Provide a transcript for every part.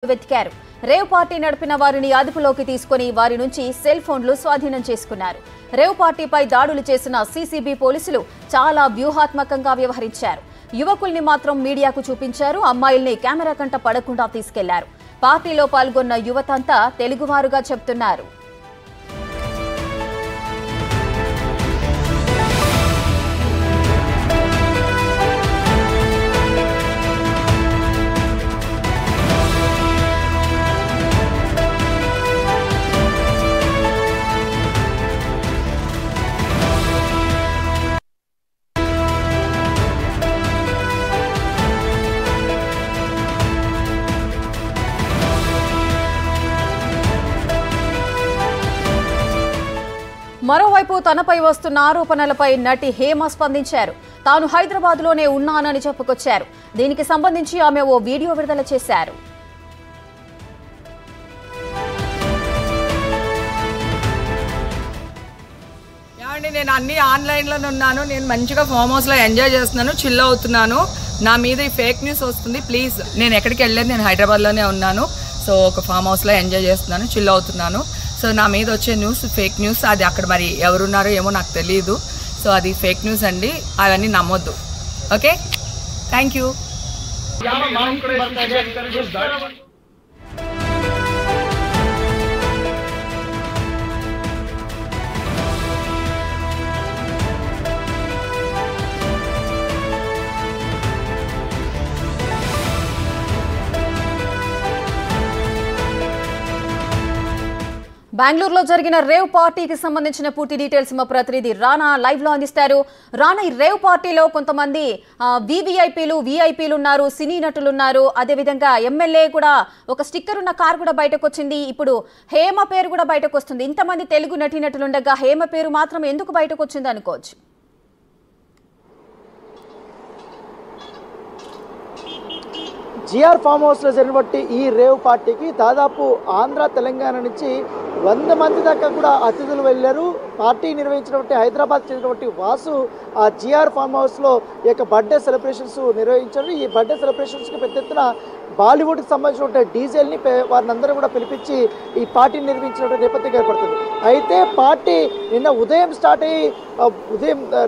వెతికారు. Rave party నడిపిన వారిని అదుపులోకి తీసుకుని వారి నుంచి సెల్ ఫోన్లు స్వాధీనం చేసుకున్నారు. రేవ్ పార్టీపై దాడులు చేసిన సీసీబీ పోలీసులు చాలా వ్యూహాత్మకంగా వ్యవహరించారు. యువకుల్ని మాత్రం మీడియాకు చూపించారు. అమ్మాయిల్ని కెమెరా కంట పడకుండా తీసుకెళ్లారు. పార్టీలో పాల్గొన్న యువతంతా తెలుగువారుగా చెప్తున్నారు. మరోవైపు తనపై వస్తున్న ఆరోపణలపై నటి హేమ స్పందించారు. తాను హైదరాబాద్లోనే ఉన్నానని చెప్పుకొచ్చారు. దీనికి సంబంధించి ఆమె ఓ వీడియో విడుదల చేశారు. నేను అన్ని ఆన్లైన్లోనే ఉన్నాను. నేను మంచిగా ఫామ్ హౌస్లో ఎంజాయ్ చేస్తున్నాను, చిల్ అవుతున్నాను. నా మీద ఈ ఫేక్ న్యూస్ వస్తుంది. ప్లీజ్, నేను ఎక్కడికి వెళ్ళలేదు, నేను హైదరాబాద్లోనే ఉన్నాను. సో ఒక ఫామ్ హౌస్లో ఎంజాయ్ చేస్తున్నాను, చిల్ అవుతున్నాను. సో నా మీద వచ్చే న్యూస్ ఫేక్ న్యూస్. అది అక్కడ మరి ఎవరున్నారో ఏమో నాకు తెలియదు. సో అది ఫేక్ న్యూస్ అండి, అవన్నీ నమ్మొద్దు. Okay, thank you. బెంగళూరులో జరిగిన రేవ్ పార్టీకి సంబంధించిన పూర్తి డీటెయిల్స్ మా ప్రతినిధి రానా లైవ్ లో అందిస్తారు. రానా, ఈ రేవ్ పార్టీలో కొంతమంది వీఐపీలు ఉన్నారు, సినీ నటులు ఉన్నారు, అదేవిధంగా ఎమ్మెల్యే కూడా ఒక స్టిక్కర్ ఉన్న కార్ కూడా బయటకు వచ్చింది. ఇప్పుడు హేమ పేరు కూడా బయటకు వస్తుంది. ఇంతమంది తెలుగు నటీనటులు ఉండగా హేమ పేరు మాత్రం ఎందుకు బయటకు వచ్చింది అనుకోవచ్చు? జిఆర్ ఫామ్ హౌస్లో జరిగినటువంటి ఈ రేవ్ పార్టీకి దాదాపు ఆంధ్ర తెలంగాణ నుంచి 100 మంది దాకా కూడా అతిథులు వెళ్ళారు. పార్టీ నిర్వహించినటువంటి హైదరాబాద్ చెందినటువంటి వాసు ఆ జిఆర్ ఫామ్ హౌస్లో ఈ యొక్క బర్త్డే సెలబ్రేషన్స్ నిర్వహించారు. ఈ బర్త్డే సెలబ్రేషన్స్కి పెద్ద ఎత్తున బాలీవుడ్కి సంబంధించిన డీజేల్ని వారిని అందరూ కూడా పిలిపించి ఈ పార్టీని నిర్వహించినటువంటి నేపథ్యం ఏర్పడుతుంది. అయితే పార్టీ నిన్న ఉదయం స్టార్ట్ అయ్యి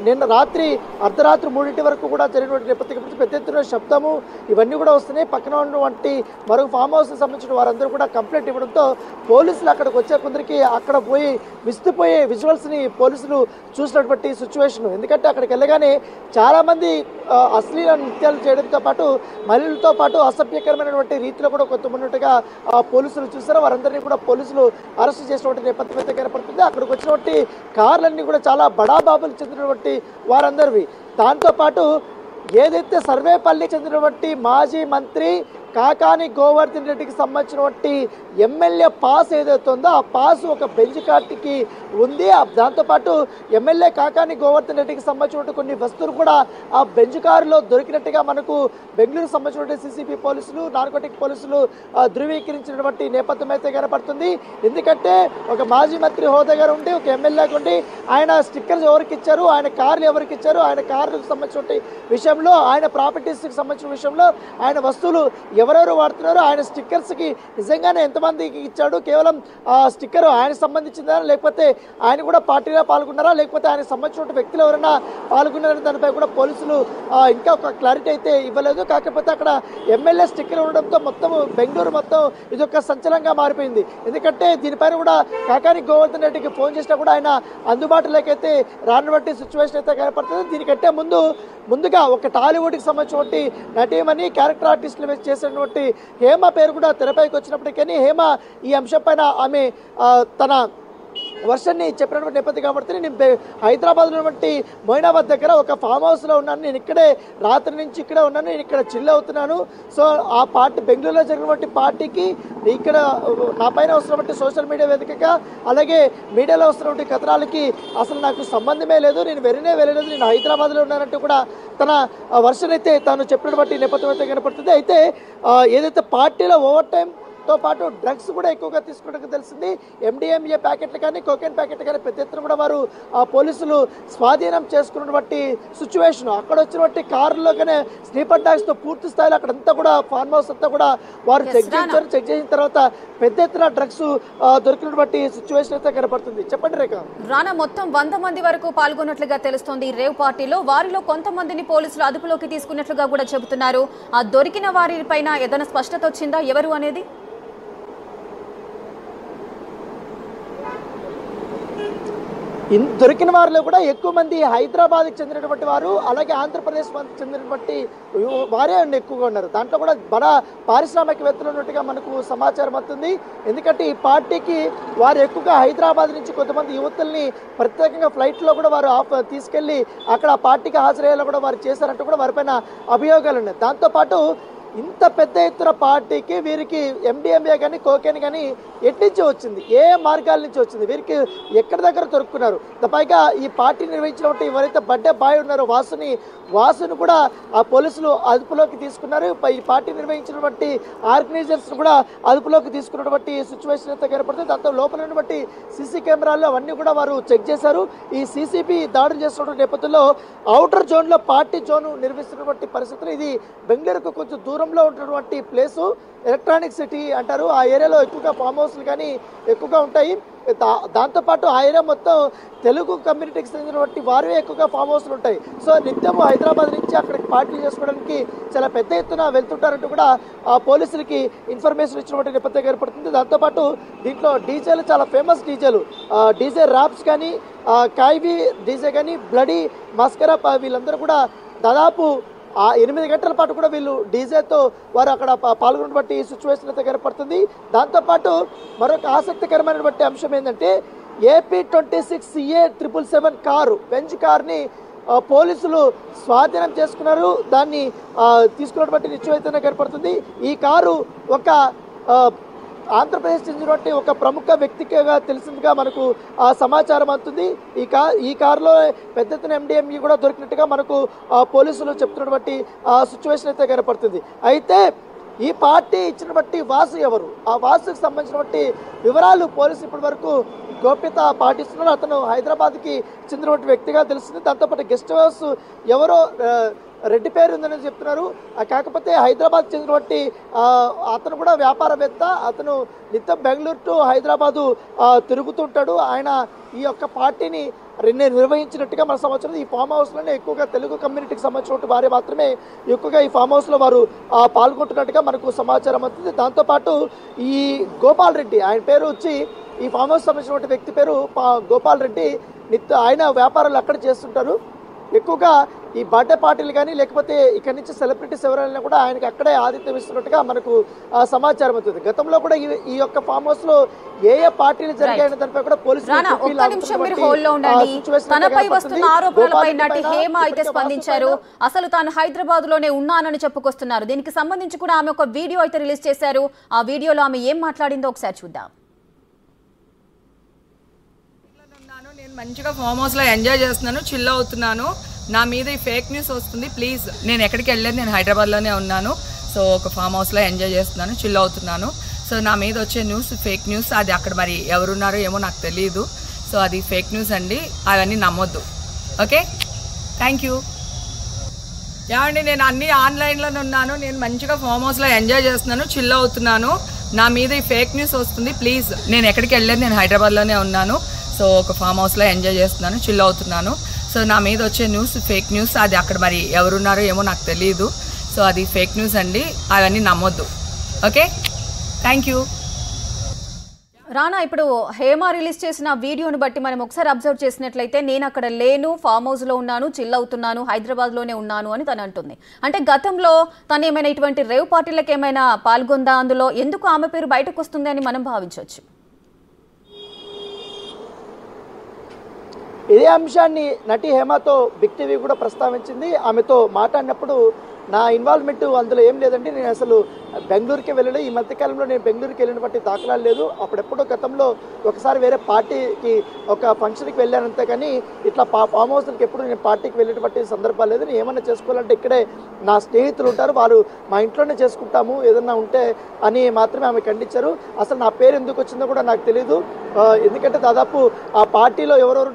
నిన్న రాత్రి అర్ధరాత్రి 3 వరకు కూడా జరిగినటువంటి నేపథ్యం పెద్ద ఎత్తున శబ్దము ఇవన్నీ కూడా వస్తున్నాయి. పక్కన ఉన్నటువంటి మరొక ఫామ్ హౌస్కి సంబంధించిన వారందరూ కూడా కంప్లైంట్ ఇవ్వడంతో పోలీసులు అక్కడికి వచ్చే కొందరికి అక్కడ పోయి విస్తుపోయే విజువల్స్ని పోలీసులు చూసినటువంటి సిచ్యువేషన్. ఎందుకంటే అక్కడికి వెళ్ళగానే చాలామంది అశ్లీల నృత్యాలు చేయడంతో పాటు మహిళలతో పాటు అసభ్యకరమైనటువంటి రీతిలో కూడా కొంతమందిగా పోలీసులు చూసారు. వారందరినీ కూడా పోలీసులు అరెస్ట్ చేసినటువంటి నేపథ్యం అయితే కనపడుతుంది. అక్కడికి వచ్చినటువంటి కార్లన్నీ కూడా చాలా బడాబాబులు చెందినటువంటి వారందరివి. దాంతోపాటు ఏదైతే సర్వేపల్లికి చెందినటువంటి మాజీ మంత్రి కాకాని గోవర్ధన్ రెడ్డికి సంబంధించినటువంటి ఎమ్మెల్యే పాస్ ఏదైతే ఉందో ఆ పాస్ ఒక బెంచ్ కార్డుకి ఉంది. దాంతోపాటు ఎమ్మెల్యే కాకాని గోవర్ధన్ రెడ్డికి సంబంధించినటువంటి కొన్ని వస్తువులు కూడా ఆ బెంచ్ కారులో దొరికినట్టుగా మనకు బెంగళూరుకు సంబంధించినటువంటి సిసిబి పోలీసులు, నార్కోటిక్ పోలీసులు ధృవీకరించినటువంటి నేపథ్యం అయితే కనపడుతుంది. ఎందుకంటే ఒక మాజీ మంత్రి హోదాగా ఉండి ఒక ఎమ్మెల్యేగా ఉండి ఆయన స్టిక్కర్స్ ఎవరికి ఇచ్చారు, ఆయన కార్లు ఎవరికి ఇచ్చారు, ఆయన కార్లకు సంబంధించిన విషయంలో, ఆయన ప్రాపర్టీస్కి సంబంధించిన విషయంలో, ఆయన వస్తువులు ఎవరెవరు వాడుతున్నారు, ఆయన స్టిక్కర్స్కి నిజంగానే ఎంతమందికి ఇచ్చాడు, కేవలం ఆ స్టిక్కర్ ఆయనకు సంబంధించిందా, లేకపోతే ఆయన కూడా పార్టీలో పాల్గొన్నారా, లేకపోతే ఆయనకు సంబంధించిన వ్యక్తులు ఎవరైనా పాల్గొన్నారని దానిపై కూడా పోలీసులు ఇంకా ఒక క్లారిటీ అయితే ఇవ్వలేదు. కాకపోతే అక్కడ ఎమ్మెల్యే స్టిక్కర్ ఉండడంతో మొత్తం బెంగళూరు మొత్తం ఇది ఒక సంచలనంగా మారిపోయింది. ఎందుకంటే దీనిపైన కూడా కాకాని గోవర్ధన్ రెడ్డికి ఫోన్ చేసినా కూడా ఆయన అందుబాటులోకి అయితే రానటువంటి సిచ్యువేషన్ అయితే కనపడుతుంది. దీనికంటే ముందుగా ఒక టాలీవుడ్కి సంబంధించినటువంటి నటీమణి క్యారెక్టర్ ఆర్టిస్టులు చేసినటువంటి హేమ పేరు కూడా తెరపైకి వచ్చినప్పటికీ హేమ ఈ అంశం పైన ఆమె తన వర్షన్ని చెప్పినటువంటి నేపథ్యం కాబట్టి నేను హైదరాబాద్లో ఉన్నటువంటి మొయినాబాద్ దగ్గర ఒక ఫామ్ హౌస్లో ఉన్నాను, నేను ఇక్కడే రాత్రి నుంచి ఇక్కడే ఉన్నాను, నేను ఇక్కడ చిల్ అవుతున్నాను. సో ఆ పార్టీ బెంగళూరులో జరిగినటువంటి పార్టీకి ఇక్కడ నా పైన వస్తున్నటువంటి సోషల్ మీడియా వేదికగా అలాగే మీడియాలో వస్తున్నటువంటి కథనాలకి అసలు నాకు సంబంధమే లేదు, నేను వెళ్ళలేదు, నేను హైదరాబాద్లో ఉన్నానంటూ కూడా తన వర్షన్ అయితే తాను చెప్పినటువంటి నేపథ్యం అయితే కనపడుతుంది. అయితే ఏదైతే పార్టీలో ఓవర్ టైం తో పాటు డ్రగ్స్ కూడా ఎక్కువగా తీసుకున్నట్టు తెలిసింది. MDMA ప్యాకెట్లు కానీ కోకెన్ ప్యాకెట్లు కానీ పెద్ద ఎత్తున కూడా వారు పోలీసులు స్వాధీనం చేసుకున్నటువంటి సిచ్యువేషన్. అక్కడ వచ్చినటువంటి కారులోనే స్లీపర్ డాగ్స్ తో పూర్తి స్థాయిలో అక్కడంతా కూడా ఫార్మ్ హౌస్ అంతా కూడా వారు చెక్ చేసిన తర్వాత పెద్ద ఎత్తున డ్రగ్స్ దొరికినటువంటి సిచ్యువేషన్ అయితే కనపడుతుంది. చెప్పండి రేఖ. రానా, మొత్తం 100 మంది వరకు పాల్గొన్నట్లుగా తెలుస్తోంది ఈ రేవ్ పార్టీలో. వారిలో కొంతమందిని పోలీసులు అదుపులోకి తీసుకున్నట్లుగా కూడా చెబుతున్నారు. ఆ దొరికిన వారి పైన ఏదైనా స్పష్టత వచ్చిందా ఎవరు అనేది? దొరికిన వారిలో కూడా ఎక్కువ మంది హైదరాబాద్కి చెందినటువంటి వారు, అలాగే ఆంధ్రప్రదేశ్ చెందినటువంటి వారే ఎక్కువగా ఉన్నారు. దాంట్లో కూడా బడా పారిశ్రామికవేత్తలు ఉన్నట్టుగా మనకు సమాచారం అవుతుంది. ఎందుకంటే ఈ పార్టీకి వారు ఎక్కువగా హైదరాబాద్ నుంచి కొంతమంది యువతుల్ని ప్రత్యేకంగా ఫ్లైట్లో కూడా వారు తీసుకెళ్లి అక్కడ పార్టీకి హాజరయ్యేలా కూడా వారు చేశారంటూ కూడా వారిపైన అభియోగాలు ఉన్నాయి. దాంతోపాటు ఇంత పెద్ద ఎత్తున పార్టీకి వీరికి MDMA కానీ కోకెన్ కానీ ఎట్నుంచి వచ్చింది, ఏ మార్గాల నుంచి వచ్చింది, వీరికి ఎక్కడి దగ్గర దొరుకుతున్నారు. పైగా ఈ పార్టీ నిర్వహించినటువంటి ఎవరైతే బర్త్డే బాయ్ ఉన్నారో వాసును కూడా ఆ పోలీసులు అదుపులోకి తీసుకున్నారు. ఈ పార్టీ నిర్వహించినటువంటి ఆర్గనైజర్స్ కూడా అదుపులోకి తీసుకున్నటువంటి సిచ్యువేషన్ అయితే కనపడుతుంది. దాంతో లోపల ఉన్నటువంటి సీసీ కెమెరాలు అవన్నీ కూడా వారు చెక్ చేశారు. ఈ CCP దాడులు చేస్తున్నటువంటి నేపథ్యంలో అవుటర్ జోన్లో పార్టీ జోన్ నిర్వహిస్తున్నటువంటి పరిస్థితులు. ఇది బెంగళూరుకు కొంచెం దూరంలో ఉన్నటువంటి ప్లేసు, ఎలక్ట్రానిక్ సిటీ అంటారు. ఆ ఏరియాలో ఎక్కువగా ఫామ్ హౌస్లు కానీ ఎక్కువగా ఉంటాయి. దాంతోపాటు ఆ ఏరియా మొత్తం తెలుగు కమ్యూనిటీకి చెందినటువంటి వారే ఎక్కువగా ఫామ్ హౌస్లు ఉంటాయి. సో నిత్యం హైదరాబాద్ నుంచి అక్కడికి పార్టీలు చేసుకోవడానికి చాలా పెద్ద ఎత్తున వెళ్తుంటారంటూ కూడా ఆ పోలీసులకి ఇన్ఫర్మేషన్ ఇచ్చినటువంటి నేపథ్యం ఏర్పడుతుంది. దాంతోపాటు దీంట్లో డీజేలు చాలా ఫేమస్ డీజే ర్యాప్స్ కానీ కాయివి డీజే కానీ బ్లడీ మస్కరా వీళ్ళందరూ కూడా దాదాపు 8 గంటల పాటు కూడా వీళ్ళు డీజేతో వారు అక్కడ పాల్గొన్నటువంటి సిచ్యువేషన్ అయితే కనపడుతుంది. దాంతోపాటు మరొక ఆసక్తికరమైనటువంటి అంశం ఏంటంటే AP26CA777 కారు, బెంజ్ కార్ని పోలీసులు స్వాధీనం చేసుకున్నారు. దాన్ని తీసుకున్నటువంటి నిశ్చయితనే కనపడుతుంది. ఈ కారు ఒక ఆంధ్రప్రదేశ్ చెందినటువంటి ఒక ప్రముఖ వ్యక్తిగా తెలిసిందిగా మనకు సమాచారం అందుతుంది. ఈ కారులో పెద్ద ఎత్తున MDMA కూడా దొరికినట్టుగా మనకు పోలీసులు చెప్తున్నటువంటి సిచ్యువేషన్ అయితే కనపడుతుంది. అయితే ఈ పార్టీ ఇచ్చినటువంటి వాసు ఎవరు, ఆ వాసుకు సంబంధించినటువంటి వివరాలు పోలీసులు ఇప్పటి వరకు గోప్యత పాటిస్తున్నారు. అతను హైదరాబాద్కి చెందినటువంటి వ్యక్తిగా తెలుస్తుంది. దాంతోపాటు గెస్ట్ హౌస్ ఎవరో రెడ్డి పేరు ఉందని చెప్తున్నారు. కాకపోతే హైదరాబాద్ చెందినటువంటి అతను కూడా వ్యాపారవేత్త. అతను నిత్యం బెంగళూరు టు హైదరాబాదు తిరుగుతుంటాడు. ఆయన ఈ యొక్క పార్టీని నిర్వహించినట్టుగా మన సమాచారం. ఈ ఫామ్ హౌస్లోనే ఎక్కువగా తెలుగు కమ్యూనిటీకి సంబంధించిన వారే మాత్రమే ఎక్కువగా ఈ ఫామ్ హౌస్లో వారు పాల్గొంటున్నట్టుగా మనకు సమాచారం అవుతుంది. దాంతోపాటు ఈ గోపాల్ రెడ్డి, ఆయన పేరు వచ్చి ఈ ఫామ్ హౌస్ సంబంధించినటువంటి వ్యక్తి పేరు గోపాల్ రెడ్డి. ఆయన వ్యాపారాలు అక్కడ చేస్తుంటారు. ఎక్కువగా ఈ బర్త్డే పార్టీలు కానీ లేకపోతే ఇక్కడి నుంచి సెలబ్రిటీస్ ఎవరైనా కూడా ఆయనకి అక్కడే ఆతిథ్యం ఇస్తున్నట్టుగా మనకు సమాచారం అవుతుంది. గతంలో కూడా ఈ యొక్క ఫామ్ హౌస్ లో ఏ పార్టీలు జరిగాయని దానిపై కూడా పోలీసులు హేమ అయితే స్పందించారు. అసలు తాను హైదరాబాద్ లోనే ఉన్నానని చెప్పుకొస్తున్నారు. దీనికి సంబంధించి కూడా ఆమె ఒక వీడియో అయితే రిలీజ్ చేశారు. ఆ వీడియోలో ఆమె ఏం మాట్లాడిందో ఒకసారి చూద్దాం. నేను మంచిగా ఫామ్ హౌస్లో ఎంజాయ్ చేస్తున్నాను, చిల్ అవుతున్నాను. నా మీద ఈ ఫేక్ న్యూస్ వస్తుంది. ప్లీజ్, నేను ఎక్కడికి వెళ్ళలేదు, నేను హైదరాబాద్లోనే ఉన్నాను. సో ఒక ఫామ్ హౌస్లో ఎంజాయ్ చేస్తున్నాను, చిల్ అవుతున్నాను. సో నా మీద వచ్చే న్యూస్ ఫేక్ న్యూస్. అది అక్కడ మరి ఎవరున్నారో ఏమో నాకు తెలియదు. సో అది ఫేక్ న్యూస్ అండి, అవన్నీ నమ్మొద్దు. Okay, thank you. ఏమండి, నేను అన్నీ ఆన్లైన్లోనే ఉన్నాను. నేను మంచిగా ఫామ్ హౌస్లో ఎంజాయ్ చేస్తున్నాను, చిల్ అవుతున్నాను. నా మీద ఈ ఫేక్ న్యూస్ వస్తుంది. ప్లీజ్, నేను ఎక్కడికి వెళ్ళలేదు, నేను హైదరాబాద్లోనే ఉన్నాను. సో ఒక ఫామ్ హౌస్లో ఎంజాయ్ చేస్తున్నాను, చిల్ అవుతున్నాను. సో నా మీద వచ్చే న్యూస్ ఫేక్ న్యూస్. అది అక్కడ మరి ఎవరున్నారో ఏమో నాకు తెలియదు. సో అది ఫేక్ న్యూస్ అండి, అవన్నీ నమ్మొద్దు. Okay, thank you. రానా, ఇప్పుడు హేమ రిలీజ్ చేసిన వీడియోను బట్టి మనం ఒకసారి అబ్జర్వ్ చేసినట్లయితే నేను అక్కడ లేను, ఫామ్ హౌస్లో ఉన్నాను, చిల్ అవుతున్నాను, హైదరాబాద్లోనే ఉన్నాను అని తను అంటుంది. అంటే గతంలో తను ఏమైనా ఇటువంటి రేవ్ పార్టీలకు ఏమైనా పాల్గొందా, అందులో ఎందుకు ఆమె పేరు బయటకు వస్తుంది అని మనం భావించవచ్చు. ఇదే అంశాన్ని నటి హేమతో బిగ్ టీవీ కూడా ప్రస్తావించింది. ఆమెతో మాట్లాడినప్పుడు నా ఇన్వాల్వ్మెంట్ అందులో ఏం లేదండి. నేను అసలు బెంగళూరుకి వెళ్ళలేదు. ఈ మధ్యకాలంలో నేను బెంగళూరుకి వెళ్ళినటువంటి దాఖలాలు లేదు. అప్పుడెప్పుడో గతంలో ఒకసారి వేరే పార్టీకి ఒక ఫంక్షన్కి వెళ్ళానంతే కానీ ఇట్లా ఫామ్ హౌస్కి ఎప్పుడు నేను పార్టీకి వెళ్ళేటువంటి సందర్భాలు లేదు. నేను ఏమన్నా చేసుకోవాలంటే ఇక్కడే నా స్నేహితులు ఉంటారు, వారు మా ఇంట్లోనే చేసుకుంటాము ఏదన్నా ఉంటే అని మాత్రమే ఆమె ఖండించారు. అసలు నా పేరు ఎందుకు వచ్చిందో కూడా నాకు తెలియదు. ఎందుకంటే దాదాపు ఆ పార్టీలో ఎవరెవరు